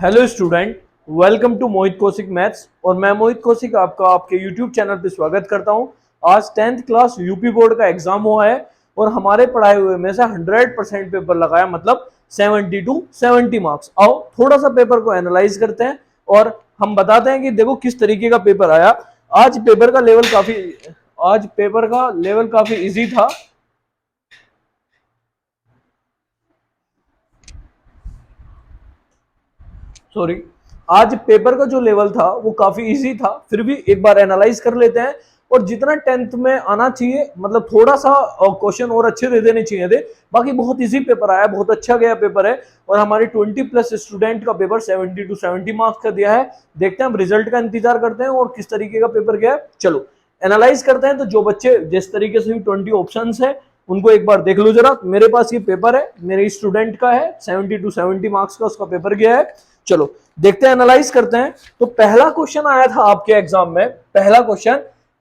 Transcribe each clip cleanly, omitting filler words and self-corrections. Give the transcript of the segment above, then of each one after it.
Hello student, welcome to Mohit Kaushik maths. और मैं मोहित कौशिक आपका आपके यूट्यूब चैनल पे स्वागत करता हूं। आज 10th क्लास यूपी बोर्ड का एग्जाम हुआ है और हमारे पढ़ाए हुए में से 100% पेपर लगाया, मतलब 70 to 70 मार्क्स। आओ थोड़ा सा पेपर को एनालाइज करते हैं और हम बताते हैं कि देखो किस तरीके का पेपर आया। आज पेपर का लेवल काफी इजी था। सॉरी, आज पेपर का जो लेवल था वो काफी इजी था। फिर भी एक बार एनालाइज कर लेते हैं और जितना 10th में आना चाहिए, मतलब थोड़ा सा क्वेश्चन और अच्छे दे देने चाहिए थे। बाकी बहुत इजी पेपर आया, बहुत अच्छा गया पेपर है और हमारे 20+ स्टूडेंट का पेपर 70 to 70 मार्क्स का दिया है। देखते हैं, हम रिजल्ट का इंतजार करते हैं और किस तरीके का पेपर गया है। चलो एनालाइज करते हैं। तो जो बच्चे जिस तरीके से 20 ऑप्शंस है उनको एक बार देख लो जरा। मेरे पास ये पेपर है, मेरे स्टूडेंट का है, 70 to 70 मार्क्स का उसका पेपर गया है। चलो देखते हैं, एनालाइज करते हैं। तो पहला क्वेश्चन आया था आपके एग्जाम में। पहला क्वेश्चन,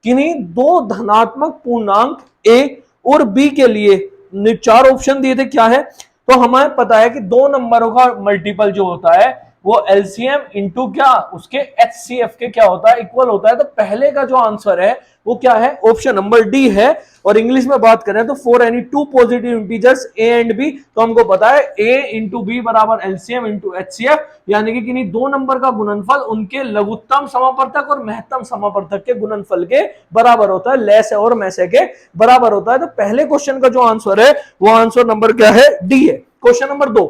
किन्हीं दो धनात्मक पूर्णांक ए और बी के लिए 4 ऑप्शन दिए थे, क्या है? तो हमें पता है कि दो नंबरों का मल्टीपल जो होता है वो एलसीएम इंटू क्या उसके एचसीएफ के क्या होता है, इक्वल होता है। तो पहले का जो आंसर है वो क्या है? ऑप्शन नंबर डी है। और इंग्लिश में बात करें तो for any two positive integers A and B, तो हमको पता है ए इंटू बी बराबर एलसीएम इंटू एचसीएफ, यानी कि किन्हीं दो नंबर का गुणनफल उनके लघुत्तम समापवर्तक और महत्तम समापवर्तक के गुणनफल के बराबर होता है, लेस और मैसे के बराबर होता है। तो पहले क्वेश्चन का जो आंसर है वो आंसर नंबर क्या है? डी है। क्वेश्चन नंबर 2,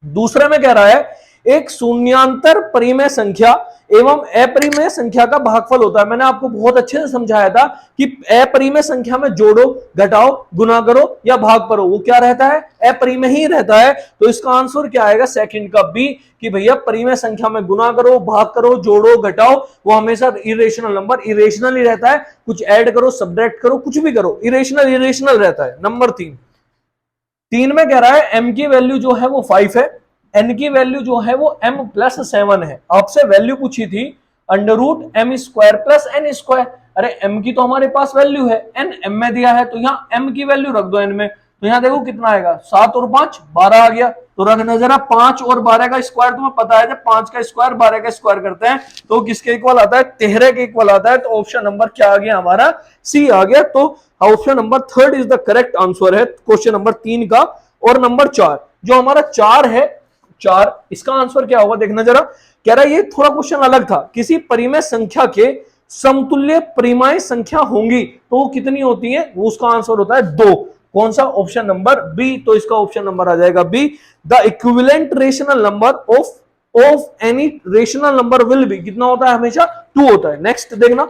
दूसरे में कह रहा है एक शून्यांतर परिमेय संख्या एवं अपरिमेय संख्या का भागफल होता है। मैंने आपको बहुत अच्छे से समझाया था कि अपरिमेय संख्या में जोड़ो, घटाओ, गुना करो या भाग करो, वो क्या रहता है? अपरिमेय ही रहता है। तो इसका आंसर क्या आएगा? सेकंड का बी, कि भैया परिमेय संख्या में गुना करो, भाग करो, जोड़ो, घटाओ, वो हमेशा इरेशनल नंबर इरेशनल ही रहता है। कुछ ऐड करो, सब्ट्रैक्ट करो, कुछ भी करो, इरेशनल रहता है। नंबर 3 में कह रहा है एम की वैल्यू जो है वो 5 है, एन की वैल्यू जो है वो m+7 है। आपसे वैल्यू पूछी थी √m² + n²। अरे m की तो हमारे पास वैल्यू है, n m में दिया है, तो यहाँ m की वैल्यू रख दो n में। तो यहाँ देखो कितना आएगा, 7 और 5 12 आ गया। तो रखना जरा, 5 और 12 का स्क्वायर तुम्हें पता है, जब 5 का स्क्वायर 12 का स्क्वायर करते हैं तो किसके इक्वल आता है? 13 के इक्वल आता है। तो ऑप्शन नंबर क्या आ गया हमारा? सी आ गया। तो option number 3 is the correct answer है क्वेश्चन नंबर 3 का। और नंबर 4, जो हमारा 4 है, 4, इसका आंसर क्या होगा देखना जरा। कह रहा है ये थोड़ा क्वेश्चन अलग था, किसी परिमेय संख्या के समतुल्य परिमेय संख्या होंगी तो वो कितनी होती है? वो उसका आंसर होता है 2। कौन सा? Option number B. तो इसका ऑप्शन नंबर आ जाएगा B. The equivalent rational number of any rational number will be, कितना होता है? हमेशा 2 होता है। नेक्स्ट देखना,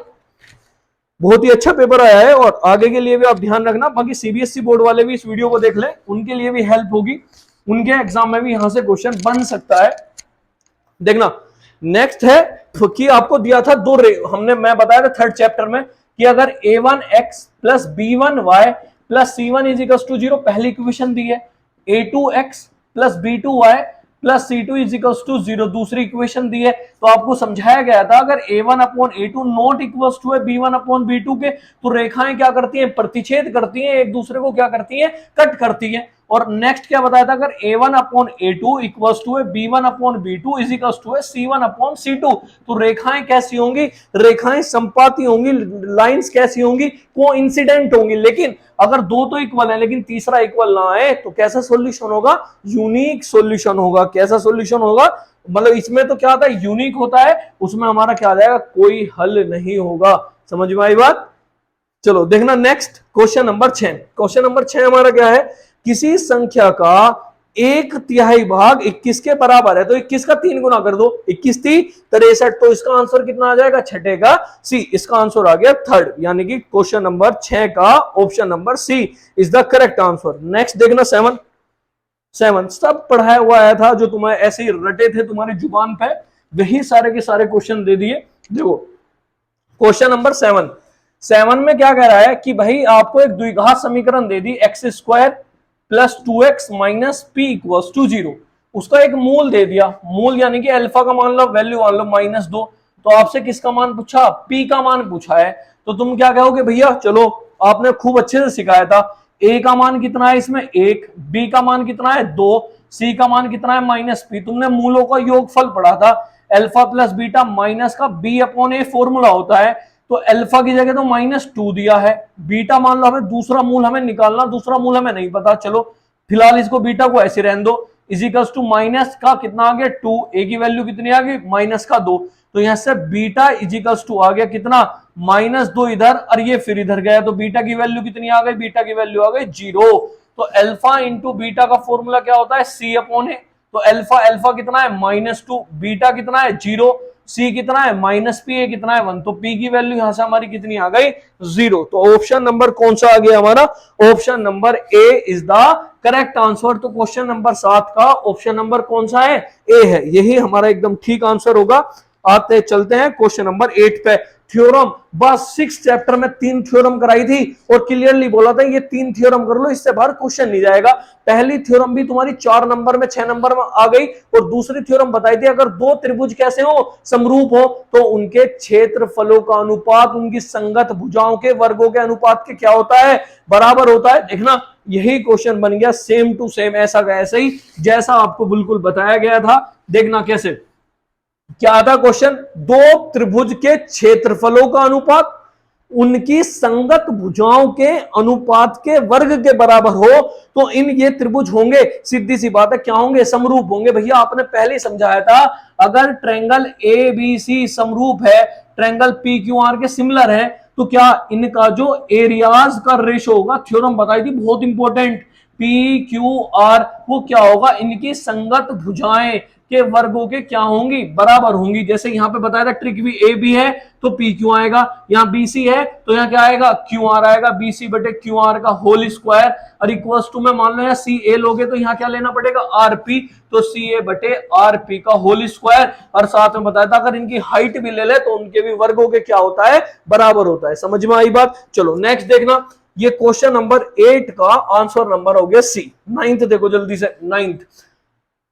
बहुत ही अच्छा पेपर आया है और आगे के लिए भी आप ध्यान रखना। बाकी सीबीएसई बोर्ड वाले भी इस वीडियो को देख लें, उनके लिए भी हेल्प होगी, उनके एग्जाम में भी यहां से क्वेश्चन बन सकता है। देखना नेक्स्ट है कि आपको दिया था मैं बताया था 3rd चैप्टर में कि अगर a1x + b1y + c1 = 0 पहली इक्वेशन दी है, a2x + b2y + c2 = 0 दूसरी इक्वेशन दी है। तो आपको समझाया गया था अगर a1/a2 not equals to b1/b2 के, तो रेखाएं क्या करती हैं? प्रतिच्छेद करती हैं, एक दूसरे को क्या करती हैं? कट करती हैं। और नेक्स्ट क्या बताया था? अगर a1/a2 equals to b1/b2 equals to c1/c2, तो रेखाएं कैसी होंगी? रेखाएं संपाती होंगी, लाइंस कैसी होंगी? कोइंसिडेंट होंगी। लेकिन अगर दो तो इक्वल है लेकिन तीसरा इक्वल ना आए तो कैसा सॉल्यूशन होगा? यूनिक सॉल्यूशन होगा। कैसा सॉल्यूशन होगा? मतलब इसमें तो क्या होता है? यूनिक होता है, उसमें हमारा क्या आ जाएगा? कोई हल नहीं होगा। समझ में आई बात? चलो देखना next question number 6। Question number 6 हमारा क्या है? किसी संख्या का 1/3 भाग 21 के बराबर है, तो 21 का 3 गुना कर दो, 21 3 63। तो इसका आंसर कितना आ जाएगा? छठे का सी। इसका आंसर आ गया 3rd, यानी कि क्वेश्चन नंबर 6 का option number C is the correct answer. Next देखना 7 सब पढ़ाया हुआ आया था, जो तुम्हें ऐसे ही रटे थे तुम्हारी जुबान पे, वही सारे के सारे क्वेश्चन दे दिए। देखो क्वेश्चन नंबर 7 में क्या कह रहा है कि भाई आपको एक द्विघात समीकरण दे दी, x² + 2x - p = 0। उसका एक मूल दे दिया, मूल यानी कि अल्फा का मान लो, वैल्यू मान लो -2। तो आपसे किसका मान पूछा? p का मान पूछा है। तो तुम क्या कहोगे? भैया चलो आपने खूब अच्छे से सिखाया था, a का मान कितना है इसमें? 1, b का मान कितना है? 2, सी का मान कितना है -p। तुमने मूलों का योगफल पढ़ा था, अल्फा प्लस बीटा माइनस का b अपॉन ए फॉर्मूला होता है। तो अल्फा की जगह तो -2 दिया है, बीटा मान लो हमें दूसरा मूल हमें निकालना, दूसरा मूल हमें नहीं पता, चलो फिलहाल इसको बीटा को ऐसे रहने दो। इजिकल्स टू माइनस का कितना आ गया 2, ए की वैल्यू कितनी आ गई -2, तो यहां से बीटा इजिकल्स टू आ गया कितना -2 इधर, और ये फिर इधर गया, तो बीटा की वैल्यू कितनी आ गई, बीटा की वैल्यू आ गई 0। तो अल्फा इंटू बीटा का फॉर्मूला क्या होता है, सी अपॉन ए। तो अल्फा कितना है -2, बीटा कितना है 0, सी कितना है -p, ए कितना है 1, तो p की वैल्यू यहां से हमारी कितनी आ गई 0। तो ऑप्शन नंबर कौन सा आ गया हमारा, option number A is the correct answer. तो क्वेश्चन नंबर 7 का ऑप्शन नंबर कौन सा है, ए है, यही हमारा एकदम ठीक आंसर होगा। आते चलते हैं क्वेश्चन नंबर 8 पे। थ्योरम, बस 6 चैप्टर में 3 थ्योरम कराई थी और क्लियरली बोला था ये 3 थ्योरम कर लो, इससे बाहर क्वेश्चन नहीं जाएगा। पहली थ्योरम भी तुम्हारी 4 नंबर में 6 नंबर में आ गई, और दूसरी थ्योरम बताई थी अगर दो त्रिभुज कैसे हो, समरूप हो, तो उनके क्षेत्रफलों का अनुपात उनकी संगत भुजाओं के वर्गों के अनुपात के क्या होता है, बराबर होता है। देखना यही क्वेश्चन बन गया सेम टू सेम, ऐसा का ऐसा ही जैसा आपको बिल्कुल बताया गया था। देखना कैसे, क्या था क्वेश्चन, दो त्रिभुज के क्षेत्रफलों का अनुपात उनकी संगत भुजाओं के अनुपात के वर्ग के बराबर हो, तो इन ये त्रिभुज होंगे, सीधी सी बात है क्या होंगे, समरूप होंगे। भैया आपने पहले ही समझाया था, अगर ट्रायंगल ए बी सी समरूप है, ट्रायंगल पी क्यू आर के सिमिलर है, तो क्या इनका जो एरियाज का रेशो होगा, थ्योरम बताई थी बहुत इंपॉर्टेंट, पी क्यू आर, वो क्या होगा, इनकी संगत भुजाएं के वर्गों के क्या होंगी, बराबर होंगी। जैसे यहां पे बताया था ट्रिक भी, ए बी है तो पी क्यू आएगा, यहां बी सी है तो यहां क्या आएगा, क्यू आर आएगा, बी सी बटे क्यू आर का होल स्क्वायर, और इक्वल्स टू में मान लो यहाँ सी ए लोगे तो यहाँ क्या लेना पड़ेगा, आर पी, तो सी ए बटे आर पी का होल स्क्वायर। और साथ में बताया था अगर इनकी हाइट भी ले ले तो उनके भी वर्गों के क्या होता है, बराबर होता है। समझ में आई बात। चलो नेक्स्ट देखना, ये क्वेश्चन नंबर 8 का आंसर नंबर हो गया सी। 9th देखो जल्दी से, 9th,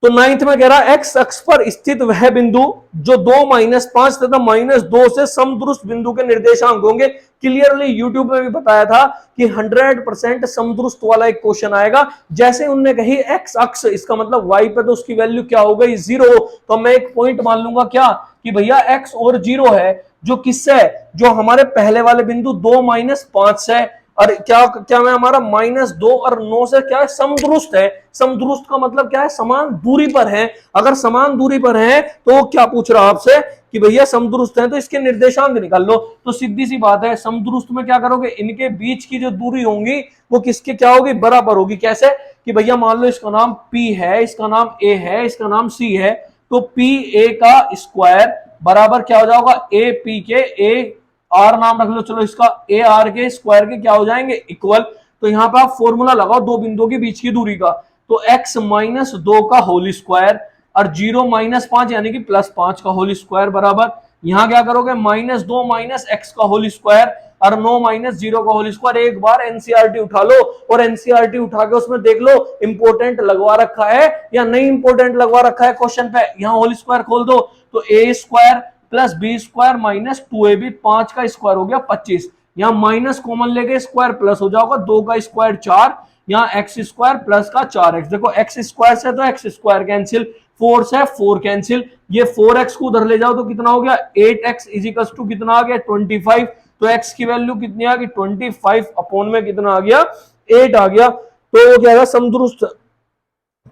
तो 9th में कह रहा है एक्स अक्ष पर स्थित वह बिंदु जो 2-5 तथा -2 से समदुरुस्त बिंदु के निर्देशांक होंगे। क्लियरली यूट्यूब में भी बताया था कि 100% समदुरुस्त वाला एक क्वेश्चन आएगा। जैसे उनने कही एक्स अक्ष, इसका मतलब वाई पे तो उसकी वैल्यू क्या हो गई 0, तो मैं एक पॉइंट मान लूंगा क्या कि भैया एक्स और 0 है, जो किससे, जो हमारे पहले वाले बिंदु 2-5 से, और क्या मैं हमारा -2 और 9 से क्या है, समदुरुस्त है। समदुरुस्त का मतलब क्या है, समान दूरी पर है। अगर समान दूरी पर है तो क्या पूछ रहा आपसे कि भैया समदुरुस्त है तो इसके निर्देशांक निकाल लो। तो सीधी सी बात है, समदुरुस्त में क्या करोगे, इनके बीच की जो दूरी होंगी वो किसके क्या होगी, बराबर होगी। कैसे कि भैया मान लो इसका नाम P है, इसका नाम A है, इसका नाम C है, तो PA का स्क्वायर बराबर क्या हो जाएगा, AP के A आर नाम रख लो, चलो इसका ए आर के स्क्वायर के क्या हो जाएंगे, इक्वल। तो यहां पे आप फॉर्मूला लगाओ दो बिंदुओं के बीच की दूरी का, तो x -2 का होल स्क्वायर और 0-5 यानी कि +5 का होल स्क्वायर बराबर, यहां क्या करोगे -2 - x का होल स्क्वायर और 9 - 0 का होल स्क्वायर। एक बार एनसीईआरटी उठा लो और एनसीईआरटी उठा के उसमें देख लो इंपोर्टेंट लगवा रखा है या नहीं इंपोर्टेंट लगवा रखा है क्वेश्चन पे। यहां होल स्क्वायर खोल दो तो a square plus b square -2ab, 5 का स्क्वायर हो गया 25, यहाँ माइनस कॉमन लेके स्क्वायर प्लस हो जाएगा, 2 का स्क्वायर 4, यहाँ एक्स स्क्वायर प्लस का 4x। देखो एक्स स्क्वायर से तो एक्स स्क्वायर कैंसिल, 4 से 4 कैंसिल, ये 4x को उधर ले जाओ तो कितना हो गया 8x इजिकल्स टू कितना आ गया 25। तो x की वैल्यू कितनी आ गई 25 अपॉन में कितना आ गया 8 आ गया। तो वो क्या है, समदुरुस्त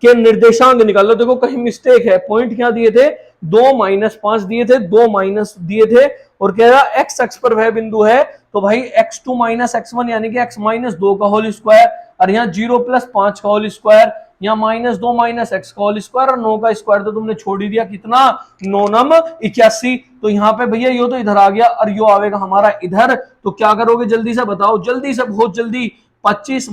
के निर्देशांक निकाल लो। देखो कहीं मिस्टेक है, पॉइंट क्या दिए थे 2-5 दिए थे, 2 माइनस दिए थे, और कह रहा एक्स अक्ष पर वह बिंदु है, तो भाई x2 - x1 यानी कि x -2 का होल स्क्वायर, और यहाँ 0 + 5 का होल स्क्वायर, यहाँ -2 - x का होल स्क्वायर और 9 का स्क्वायर, तो तुमने छोड़ ही दिया कितना 9 × 81। तो यहाँ पे भैया यो तो इधर आ गया और यो आवेगा हमारा इधर, तो क्या करोगे जल्दी से बताओ, जल्दी से बहुत जल्दी, 25 -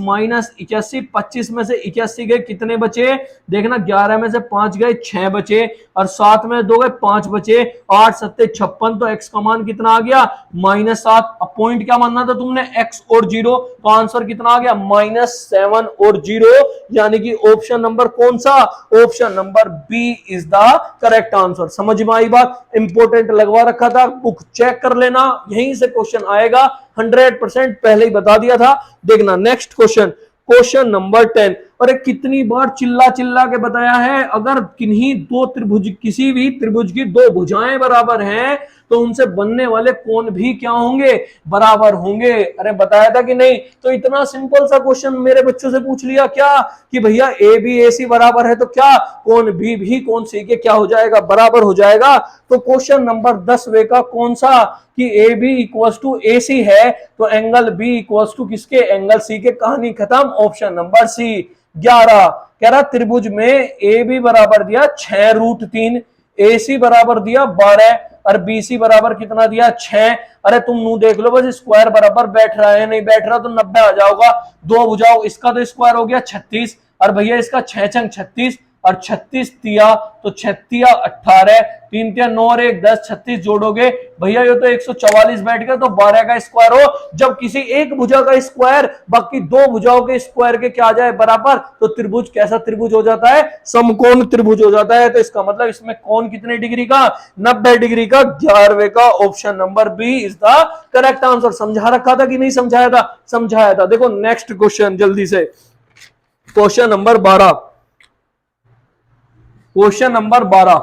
81, 25 में से 81 गए कितने बचे, देखना 11 में से 5 गए 6 बचे, और 7 में 2 गए 5 बचे, 8 × 7 = 56, तो x का मान कितना आ गया -7। अब पॉइंट क्या मानना था तुमने, x और 0, तो आंसर कितना आ गया -7 और 0, यानी कि ऑप्शन नंबर कौन सा, option number B is the correct answer. समझ में आई बात, इंपोर्टेंट लगवा रखा था, बुक चेक कर लेना, यहीं से क्वेश्चन आएगा, 100% पहले ही बता दिया था। देखना नेक्स्ट क्वेश्चन, क्वेश्चन नंबर 10, और कितनी बार चिल्ला चिल्ला के बताया है, अगर किन्हीं दो त्रिभुज, किसी भी त्रिभुज की दो भुजाएं बराबर हैं तो उनसे बनने वाले कोण भी क्या होंगे, बराबर होंगे। अरे बताया था कि नहीं? तो इतना सिंपल सा क्वेश्चन मेरे बच्चों से पूछ लिया क्या कि भैया ए बी ए सी बराबर है तो क्या कोण बी भी कोण सी के क्या हो जाएगा, बराबर हो जाएगा। तो क्वेश्चन नंबर 10 का कौन सा कि ए बी इक्वल टू ए सी है तो एंगल बी इक्वल टू किसके, एंगल सी के। कहानी खत्म। ऑप्शन नंबर सी। 11 कह रहा त्रिभुज में ए बी बराबर दिया 6√3, ए सी बराबर दिया 12 और बी सी बराबर कितना दिया 6। अरे तुम नू देख लो बस, स्क्वायर बराबर बैठ रहा है, नहीं बैठ रहा तो 90 आ जाओगा। दो बुझाओ, इसका तो स्क्वायर हो गया 36 और भैया इसका 6 छंग 36 और 36 तिया तो 6 18, 3 तिया 9 और 1 10, 36 जोड़ोगे भैया ये तो 144 बैठ गया। तो 12 का स्क्वायर हो जब किसी एक भुजा का स्क्वायर बाकी दो भुजाओं के स्क्वायर के क्या आ जाए, बराबर, तो त्रिभुज कैसा त्रिभुज हो जाता है, समकोण त्रिभुज हो जाता है। तो इसका मतलब इसमें कोण कितने डिग्री का, 90 डिग्री का। 11वें का option number B is the correct answer. समझा रखा था कि नहीं समझाया था? समझाया था। देखो नेक्स्ट क्वेश्चन जल्दी से, क्वेश्चन नंबर 12। क्वेश्चन नंबर 12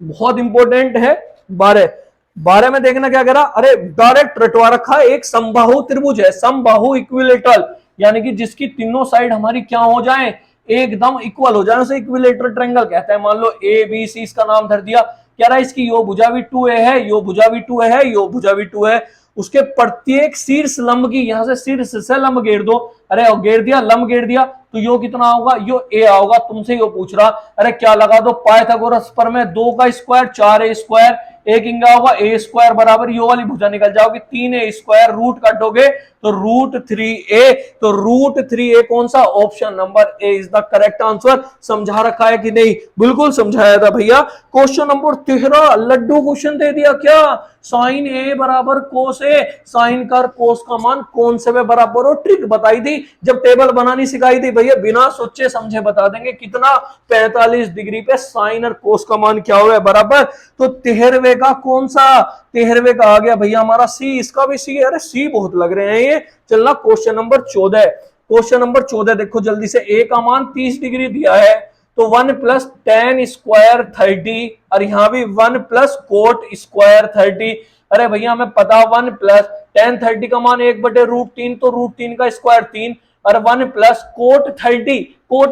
बहुत इंपॉर्टेंट है। 12 में देखना क्या करा, अरे डायरेक्ट रटवा रखा है। एक समबाहु त्रिभुज है, समबाहु इक्विलेटरल, यानी कि जिसकी तीनों साइड हमारी क्या हो जाए, एकदम इक्वल हो जाए, उसे इक्विलेटरल ट्रायंगल कहते हैं। मान लो ए बी सी इसका नाम धर दिया। कह रहा है इसकी यो भुजा भी 2a है, यो भुजा भी 2a है, यो भुजा भी 2 है। उसके प्रत्येक शीर्ष लंब की, यहां से शीर्ष से लंब घेर दो। अरे घेर दिया, लंब घेर दिया तो यो कितना होगा, यो a होगा। तुमसे यो पूछ रहा, अरे क्या लगा दो पाइथागोरस पर में 2 का स्क्वायर 4a स्क्वायर, एक इंगा होगा a स्क्वायर बराबर यो वाली भुजा निकल जाओगी 3a स्क्वायर, रूट काटोगे तो √3a। तो √3a कौन सा, option number A is the correct answer. समझा रखा है कि नहीं? बिल्कुल समझाया था भैया। क्वेश्चन नंबर 13 लड्डू क्वेश्चन दे दिया क्या, साइन ए बराबर कोस ए, साइन कर कोस का मान कौन से में बराबर हो। ट्रिक बताई थी जब टेबल बनानी सिखाई थी भैया, बिना सोचे समझे बता देंगे कितना, 45 डिग्री पे साइन और कोस का मान क्या हुआ है, बराबर। तो 13वें का कौन सा, 13वें का आ गया भैया हमारा सी। इसका भी सी है, अरे सी बहुत लग रहे हैं ये। चलना क्वेश्चन नंबर 14। क्वेश्चन नंबर 14 देखो जल्दी से। ए का मान 30 डिग्री दिया है तो 1 + tan स्क्वायर 30 और यहां भी 1 + cot स्क्वायर 30। अरे भैया हमें पता 1 + tan 30 का मान 1/√3 तो √3 का स्क्वायर 3 और 1 + cot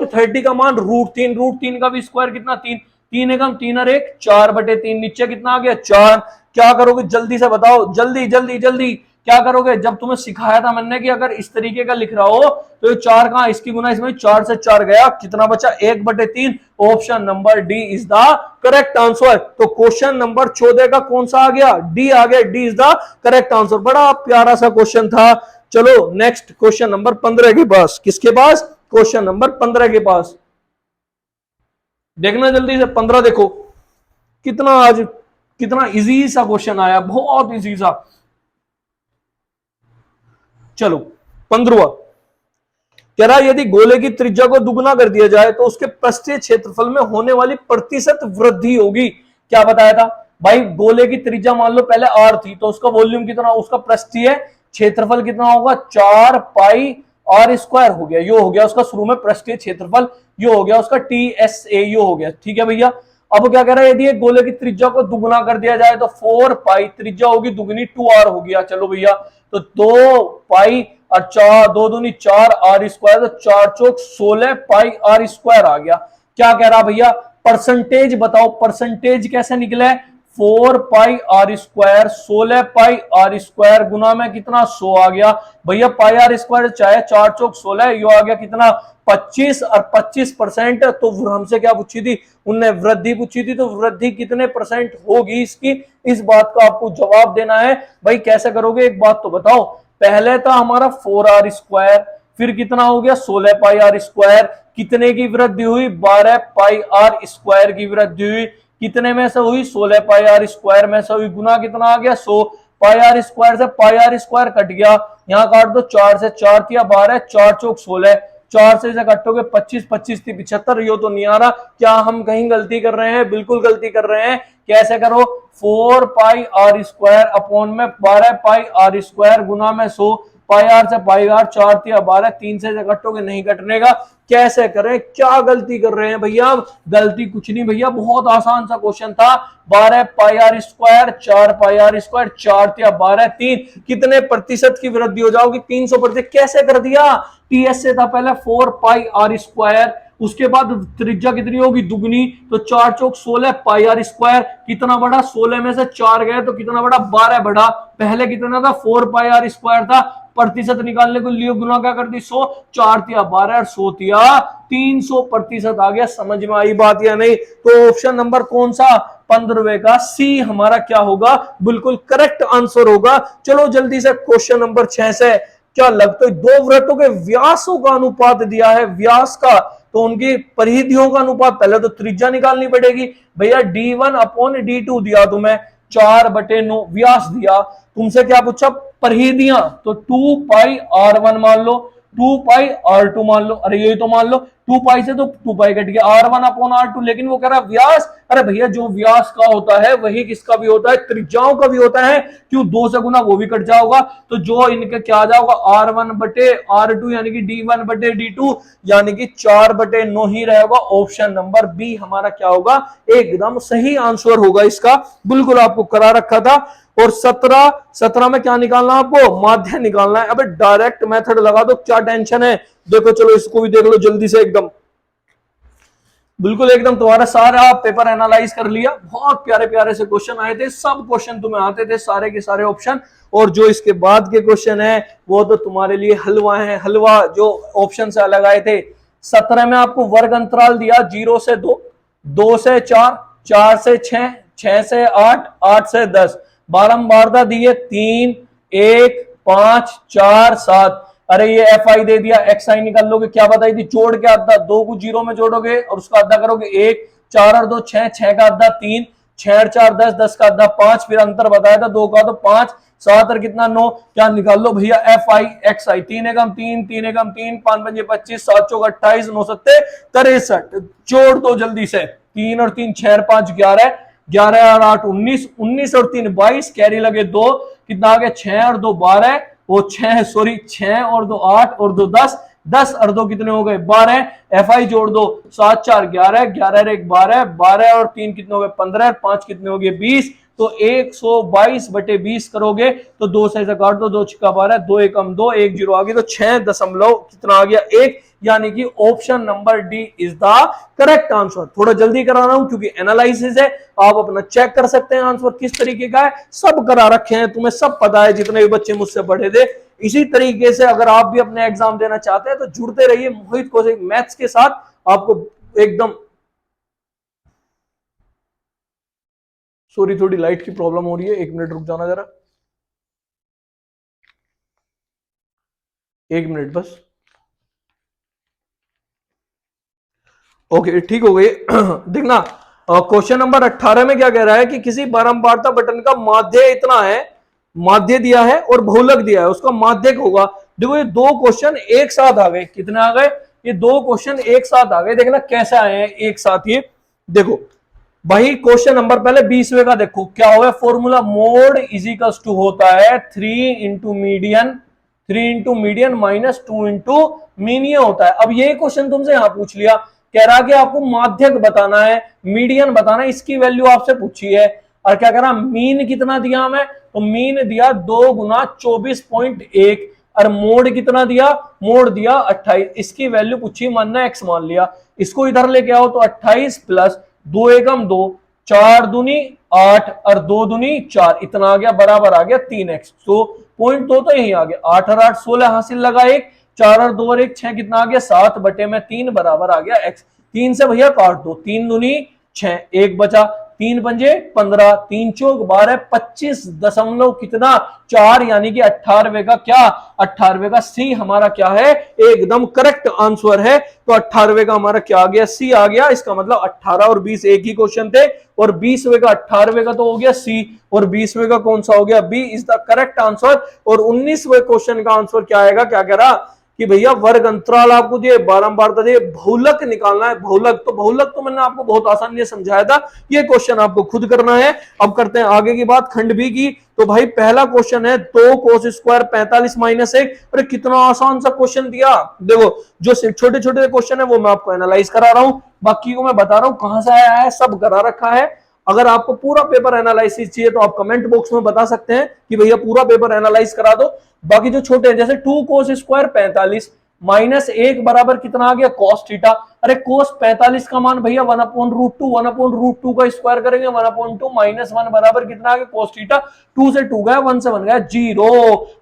30 का मान √3, √3 का भी स्क्वायर कितना 3, 3 एकम 3 और 1 4/3। नीचे कितना आ गया 4। क्या करोगे जल्दी से बताओ, जल्दी जल्दी जल्दी क्या करोगे। जब तुम्हें सिखाया था मैंने कि अगर इस तरीके का लिख रहा हो तो ये 4 कहां, इसकी गुना इसमें 4 से 4 गया, कितना बचा 1/3। Option number D is the correct answer. तो क्वेश्चन नंबर 14 का कौन सा आ गया, डी आ गया, D is the correct answer. बड़ा प्यारा सा क्वेश्चन था। चलो नेक्स्ट क्वेश्चन नंबर 15 के पास, किसके पास, क्वेश्चन नंबर 15 के पास देखना जल्दी से। 15 देखो कितना आज कितना इजी सा क्वेश्चन आया, बहुत इजी सा। चलो 15वां कह रहा यदि गोले की त्रिज्या को दुगना कर दिया जाए तो उसके पृष्ठीय क्षेत्रफल में होने वाली प्रतिशत वृद्धि होगी। क्या बताया था भाई, गोले की त्रिज्या मान लो पहले r थी तो उसका वॉल्यूम कितना, उसका पृष्ठीय क्षेत्रफल कितना होगा 4 पाई r स्क्वायर हो गया, यो हो गया उसका शुरू में पृष्ठीय क्षेत्रफल, यो हो गया उसका TSA, यो हो गया। ठीक है भैया। अब क्या कह रहा है, यदि एक गोले की त्रिज्या को दुगुना कर दिया जाए तो 4 पाई, त्रिज्या होगी दुगनी 2r हो गया। चलो भैया तो 2 पाई और 4 2 दूनी 4 r स्क्वायर, तो 4 चौक 16 पाई r स्क्वायर आ गया। क्या कह रहा भैया, परसेंटेज बताओ, परसेंटेज कैसे निकले, 4 पाई r स्क्वायर 16 पाई r स्क्वायर गुना में कितना 100 आ गया भैया। पाई r स्क्वायर चाहे 4 चौक 16, यो आ गया कितना 25 और 25%। तो हमसे क्या पूछी थी, उनने वृद्धि पूछी थी, तो वृद्धि कितने परसेंट होगी इसकी, इस बात का आपको जवाब देना है। भाई कैसे करोगे, एक बात तो बताओ, पहले था हमारा 4r स्क्वायर, फिर कितना हो गया 16 पाई r स्क्वायर, कितने की वृद्धि हुई 12 पाई r स्क्वायर की वृद्धि हुई, कितने में से हुई 16 पाई r स्क्वायर में से हुई, गुना कितना आ गया 100 पाई r स्क्वायर से पाई r स्क्वायर कट गया, यहां काट दो 4 से 4 थिया 12, 4 चौक 16, 4 से कटोगे 25, 25 थी 75, यो तो नहीं आ रहा। क्या हम कहीं गलती कर रहे हैं, बिल्कुल गलती कर रहे हैं। कैसे करो, 4 पाई r स्क्वायर अपॉन में 12 पाई r स्क्वायर गुना में 100, पाई आर से पाई आर, 4 तिया 12, 3 से कटोगे नहीं कटने का, कैसे करें, क्या गलती कर रहे हैं भैया? गलती कुछ नहीं भैया, बहुत आसान सा क्वेश्चन था। 12 pi r square, 4 pi r square, 4 तिया 12, 3, कितने प्रतिशत की वृद्धि हो जाओगी? 300%। कैसे कर दिया? टीएस से था पहले 4 पाई आर स्क्वायर, उसके बाद त्रिज्या कितनी होगी? दुगनी, तो 4 चौक 16 पाई आर स्क्वायर, कितना बड़ा? 16 में से 4 गए तो कितना बड़ा? 12 बड़ा। पहले कितना था? 4 पाई आर स्क्वायर था। प्रतिशत निकालने को लिए गुना क्या कर दी? 100, 4 तिया 12 और 100 तिया 300% आ गया। समझ में आई बात या नहीं? तो ऑप्शन नंबर कौन सा? 15वें का सी हमारा क्या होगा? बिल्कुल करेक्ट आंसर होगा। चलो जल्दी से क्वेश्चन नंबर 6 से। क्या लगता है? दो वृत्तों के व्यासों का अनुपात दिया है, व्यास का, तो उनकी परिधियों का अनुपात, पहले तो त्रिज्या निकालनी पड़ेगी भैया। D1 अपॉन D2 दिया तुम्हें, 4/9 व्यास दिया। तुमसे क्या पूछा? परिधियां, तो 2 पाई R1 मान लो, 2 पाई R2 मान लो। अरे यही तो मान लो, 2 पाई से तो 2 पाई कट गया, R1 अपॉन R2। लेकिन वो कह रहा व्यास। अरे भैया जो व्यास का होता है वही किसका भी होता है? त्रिज्याओं का भी होता है। क्यों? 2 से गुना, वो भी कट जाओगा। तो जो इनके क्या आ जाओगा? R1 बटे R2 यानी कि D1 बटे D2 यानी कि 4/9 ही रहेगा। ऑप्शन नंबर बी हमारा क्या होगा? एकदम सही आंसर होगा इसका। बिल्कुल आपको करा रखा था। और 17 में क्या निकालना आपको? माध्य निकालना है। अबे डायरेक्ट मेथड लगा दो, क्या टेंशन है? देखो चलो इसको भी देख लो जल्दी से एकदम। बिल्कुल एकदम तुम्हारा सारा पेपर एनालाइज कर लिया। बहुत प्यारे प्यारे से क्वेश्चन आए थे, सब क्वेश्चन तुम्हें आते थे, सारे के सारे ऑप्शन। और जो इसके बाद के क्वेश्चन है वो तो तुम्हारे लिए हलवा है, हलवा। जो ऑप्शन से अलग आए थे। 17 में आपको वर्ग अंतराल दिया 0 से 2, 2 से 4, 4 से 6, 6 से 8, 8 से 10। बारंबारता दी है 3, 1, 5, 4, 7। अरे ये एफ आई दे दिया, एक्स आई निकाल लोगे। क्या बताई थी? जोड़ के आधा, 2 को 0 में जोड़ोगे और उसका आधा करोगे 1, 4 और 2 6, 6 का आधा 3, 6 और 4 10, 10 का आधा 5, फिर अंतर बताया था 2 का, तो 5, 7 और कितना 9। क्या निकाल लो भैया? एफ आई एक्स आई। 3 एकम 3, 3 एकम 3, 5 पंजे 25, 7 चौक 28, 9 सत्ते 63। जोड़ दो जल्दी से। 3 और 3 6 और 5 11, 11 और 8 19, 19 और 3 22, कैरी लगे 2, कितना आ गया? 6 और 2 12, वो 6 सॉरी 6 और 2 8 और 2 10, 10 और 2 कितने हो गए? 12। एफ आई जोड़ दो, 7 4 11, 11 और 1 12, 12 और 3 कितने हो गए? 15, 5 कितने हो गए? 20। तो 122/20 करोगे तो 2 से काट दो, 2 6 12, 2 एकम 2, 1 0 आ गई, तो 6 दशमलव कितना आ गया? 1। यानी कि option number D is the correct answer. थोड़ा जल्दी करा रहा हूं क्योंकि एनालिसिस है, आप अपना चेक कर सकते हैं आंसर किस तरीके का है। सब करा रखे हैं, तुम्हें सब पता है, जितने भी बच्चे मुझसे पढ़े थे। इसी तरीके से अगर आप भी अपने एग्जाम देना चाहते हैं तो जुड़ते रहिए मोहित कौशिक मैथ्स के साथ। आपको एकदम, सॉरी थोड़ी लाइट की प्रॉब्लम हो रही है, 1 मिनट रुक जाना जरा, 1 मिनट बस। ओके ठीक हो गई। देखना क्वेश्चन नंबर 18 में क्या कह रहा है कि किसी बारंबारता बटन का माध्य इतना है, माध्य दिया है और बहुलक दिया है, उसका माध्यक होगा। देखो ये दो क्वेश्चन एक साथ आ गए। कितने आ गए? ये दो क्वेश्चन एक साथ आ गए। देखना कैसे आए हैं एक साथ ये। देखो भाई क्वेश्चन नंबर पहले 20वें का देखो क्या होगा फॉर्मूला। मोड इजिकल्स टू होता है 3 into median, 3 into median minus 2 into mean, ये होता है। अब ये क्वेश्चन तुमसे यहां पूछ लिया, कह रहा कि आपको माध्यक बताना है, मीडियन बताना है, इसकी वैल्यू आपसे पूछी है। और क्या कह रहा? मीन कितना दिया हमें? तो मीन दिया 2 गुना 24.1। और मोड कितना दिया? मोड दिया 28। इसकी वैल्यू पूछी, मानना एक्स मान लिया। इसको इधर लेके आओ तो 28 प्लस 2 एकम 2, 4 दूनी 8 और 2 दूनी 4, इतना आ गया, बराबर आ गया 3x। तो पॉइंट 2 तो यही आ गया। 8 और 8 16 हासिल लगा, 1 4 और 2 और 1 6, कितना आ गया? 7 बटे में 3 बराबर आ गया x। 3 से भैया काट दो, 3 दूनी 6, 1 बचा, 3 पंजे 15, 3 चौक 12, 25 दशमलव कितना 4, यानी कि 18वें का क्या? 18वें का सी हमारा क्या है? एकदम करेक्ट आंसर है। तो 18वें का हमारा क्या आ गया? सी आ गया। इसका मतलब 18 और 20 एक ही क्वेश्चन थे, और 20वें का 18वें का तो हो गया सी, और 20वें का कौन सा हो गया? B is the correct answer. और 19वें क्वेश्चन का आंसर क्या आएगा? क्या कह रहा कि भैया वर्ग अंतराल आपको दिए, बारंबार दिए, बहुलक निकालना है। बहुलक तो मैंने आपको बहुत आसानी से समझाया था, ये क्वेश्चन आपको खुद करना है। अब करते हैं आगे की बात खंड बी की। तो भाई पहला क्वेश्चन है 2 कोस स्क्वायर 45 माइनस 1। अरे कितना आसान सा क्वेश्चन दिया। देखो जो छोटे छोटे क्वेश्चन है वो मैं आपको एनालाइज करा रहा हूं, बाकी को मैं बता रहा हूं कहां से आया है, सब करा रखा है। अगर आपको पूरा पेपर एनालिसिस चाहिए तो आप कमेंट बॉक्स में बता सकते हैं कि भैया पूरा पेपर एनालाइज करा दो। बाकी जो छोटे हैं जैसे 2 कोस स्क्वायर 45 माइनस 1 बराबर कितना आ गया cos थीटा। अरे cos 45 का मान भैया 1/√2, 1/√2 का स्क्वायर करेंगे 1/2 माइनस 1 बराबर कितना आ गया cos थीटा। 2 से 2 गया 1 से 1 गया 0।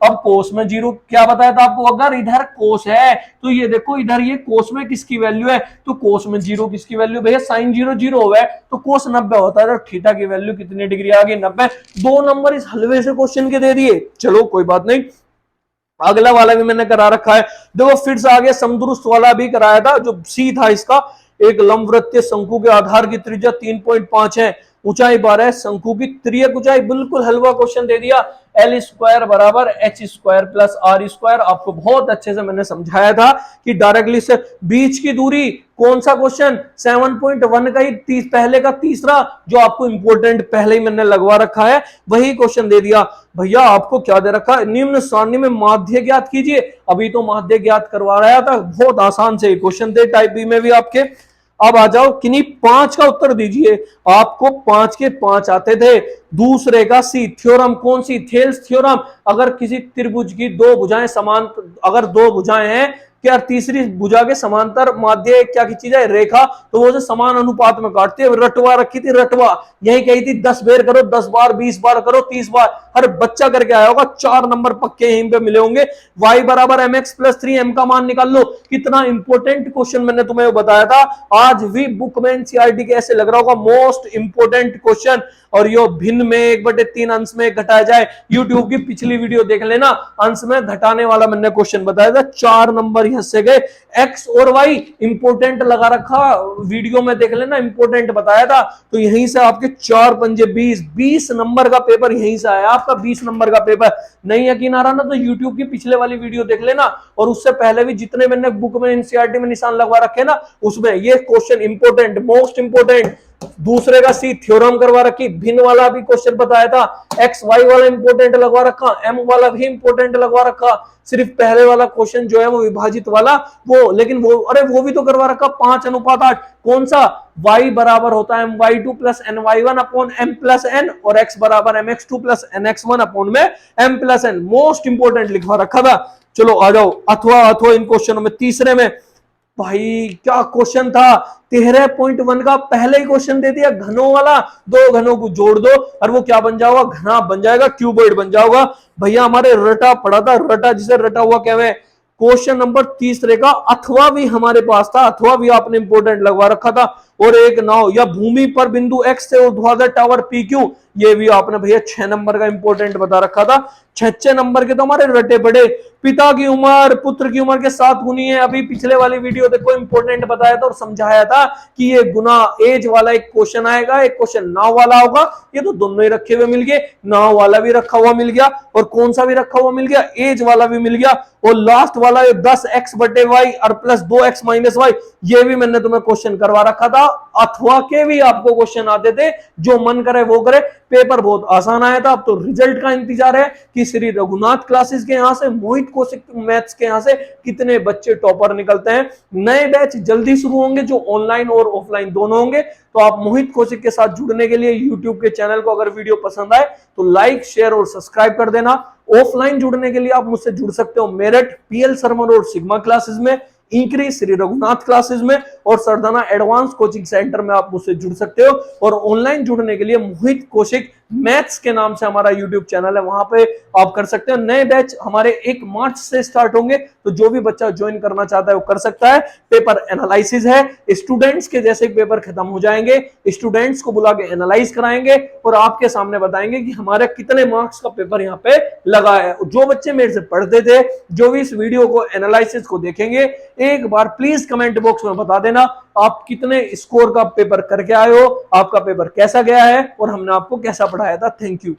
अब cos में 0 क्या बताया था आपको, अगर इधर cos है तो ये देखो इधर ये cos में किसकी वैल्यू है, तो cos में 0 किसकी वैल्यू, भैया sin 0 0 हुआ है तो cos 90 होता है, तो थीटा की वैल्यू कितनी डिग्री आ गई 90। 2 नंबर इस हलवे से क्वेश्चन के दे दिए। चलो कोई बात नहीं, अगला वाला भी मैंने करा रखा है। देखो फिर से आगे समदुरुस्त वाला भी कराया था, जो सी था इसका। एक लंबवृत्तीय शंकु के आधार की त्रिज्या 3.5 है, ऊंचाई 12 है, शंकु की तिर्यक ऊंचाई, बिल्कुल हलवा क्वेश्चन दे दिया। एल स्क्वायर बराबर H square plus R square. आपको बहुत अच्छे से मैंने समझाया था कि डायरेक्टली से बीच की दूरी, कौन सा क्वेश्चन 7.1 का ही पहले का तीसरा, जो आपको इंपोर्टेंट पहले ही मैंने लगवा रखा है, वही क्वेश्चन दे दिया। भैया आपको क्या दे रखा, निम्न सारणी में माध्य ज्ञात कीजिए। अभी तो माध्य ज्ञात करवा रहा था, बहुत आसान से क्वेश्चन थे टाइप बी में भी आपके। अब आ जाओ किन्हीं 5 का उत्तर दीजिए। आपको 5 के 5 आते थे। दूसरे का सी थ्योरम, कौन सी, थेल्स थ्योरम। अगर किसी त्रिभुज की 2 भुजाएं समान, अगर 2 भुजाएं हैं क्या तीसरी भुजा के समांतर माध्य क्या की चीज है, रेखा, तो वो समान अनुपात में काटती है। रटवा रखी थी, रटवा यही कही थी 10 बेर करो, 10 बार, 20 बार करो, 30 बार, हर बच्चा करके आया होगा। 4 नंबर पक्के यहीं पे मिले होंगे। y बराबर mx प्लस 3, m का मान निकाल लो। कितना इंपोर्टेंट क्वेश्चन मैंने तुम्हें बताया था, आज भी बुक में एनसीईआरटी के ऐसे लग रहा होगा मोस्ट इंपोर्टेंट क्वेश्चन। और यो भिन्न में 1/3 अंश में घटाया जाए, यूट्यूब की पिछली वीडियो देख लेना, अंश में घटाने वाला मैंने क्वेश्चन बताया था। 4 नंबर यहां से गए। एक्स और वाई इंपोर्टेंट लगा रखा, वीडियो में देख लेना, इंपोर्टेंट बताया था। तो यहीं से आपके 4 पंजे 20 नंबर का पेपर यहीं से आया आपका, 20 नंबर का पेपर। नहीं यकीन आ रहा ना तो यूट्यूब की पिछले वाली वीडियो देख लेना, और उससे पहले भी जितने मैंने बुक में एनसीईआरटी में निशान लगवा रखे ना, उसमें ये क्वेश्चन इंपोर्टेंट, मोस्ट इंपोर्टेंट। दूसरे का सी थ्योरम करवा रखी, भिन्न वाला भी क्वेश्चन बताया था, एक्स वाई वाला इंपोर्टेंट लगवा रखा, एम वाला भी इंपोर्टेंट लगवा रखा। सिर्फ पहले वाला क्वेश्चन जो है वो विभाजित वाला, वो लेकिन वो अरे वो भी तो करवा रखा 5:8। कौन सा, y बराबर होता है my2 plus ny1 upon m plus n, और x बराबर mx2 प्लस nx1 अपॉन में m plus n। Most important लिखवा रखा था। चलो आ जाओ अथवा इन क्वेश्चनों में। तीसरे में भाई क्या क्वेश्चन था, 13.1 का पहले ही क्वेश्चन दे दिया, घनों वाला। 2 घनों को जोड़ दो और वो क्या बन जाएगा, घना बन जाएगा, क्यूबॉइड बन जाएगा। भैया हमारे रटा पड़ा था, रटा जिसे रटा हुआ क्या है। क्वेश्चन नंबर तीसरे का अथवा भी हमारे पास था, अथवा भी आपने इंपोर्टेंट लगवा रखा था। और एक नाव या भूमि पर बिंदु एक्स से ऊर्ध्वाधर टावर पी क्यू, ये भी आपने भैया 6 नंबर का इंपोर्टेंट बता रखा था। 6 नंबर के तो हमारे रटे पड़े। पिता की उम्र पुत्र की उम्र के साथ गुनी है, अभी पिछले वाली वीडियो देखो इंपोर्टेंट बताया था और समझाया था कि ये गुना एज वाला एक क्वेश्चन आएगा, एक क्वेश्चन नाव वाला होगा। ये तो दोनों ही रखे हुए मिल गए, नाव वाला भी रखा हुआ मिल गया और कौन सा भी रखा हुआ मिल गया, एज वाला भी मिल गया। और लास्ट वाला 10x/y और प्लस 2x माइनस y, ये भी मैंने तुम्हें क्वेश्चन करवा रखा था। अथवा के भी आपको क्वेश्चन आते थे, जो मन करे वो करे। पेपर बहुत आसान आया था। अब तो रिजल्ट का इंतजार है कि श्री रघुनाथ क्लासेस के यहां से, मोहित कौशिक मैथ्स के यहां से कितने बच्चे टॉपर निकलते हैं। नए बैच जल्दी शुरू होंगे जो ऑनलाइन और ऑफलाइन दोनों होंगे। तो आप मोहित कौशिक के साथ जुड़ने के लिए यूट्यूब के चैनल को अगर वीडियो पसंद आए तो लाइक शेयर और सब्सक्राइब कर देना। ऑफलाइन जुड़ने के लिए आप मुझसे जुड़ सकते हो मेरठ पीएल शर्मा और सिग्मा क्लासेस में, इंक्री श्री रघुनाथ क्लासेस में और सरदाना एडवांस कोचिंग सेंटर में आप मुझसे जुड़ सकते हो। और ऑनलाइन जुड़ने के लिए मोहित कौशिक मैथ्स के नाम से हमारा यूट्यूब चैनल है, वहां पे आप कर सकते हो। नए बैच हमारे 1 मार्च से स्टार्ट होंगे, तो जो भी बच्चा ज्वाइन करना चाहता है वो कर सकता है। पेपर एनालिसिस है, स्टूडेंट्स के जैसे पेपर खत्म हो जाएंगे, स्टूडेंट्स को बुला के एनालाइज कराएंगे और आपके सामने बताएंगे कि हमारे कितने मार्क्स का पेपर यहाँ पे लगा है। जो बच्चे मेरे से पढ़ते थे, जो भी इस वीडियो को एनालिसिस को देखेंगे, एक बार प्लीज कमेंट बॉक्स में बता देना आप कितने स्कोर का पेपर करके आए हो, आपका पेपर कैसा गया है और हमने आपको कैसा पढ़ाया था। Thank you.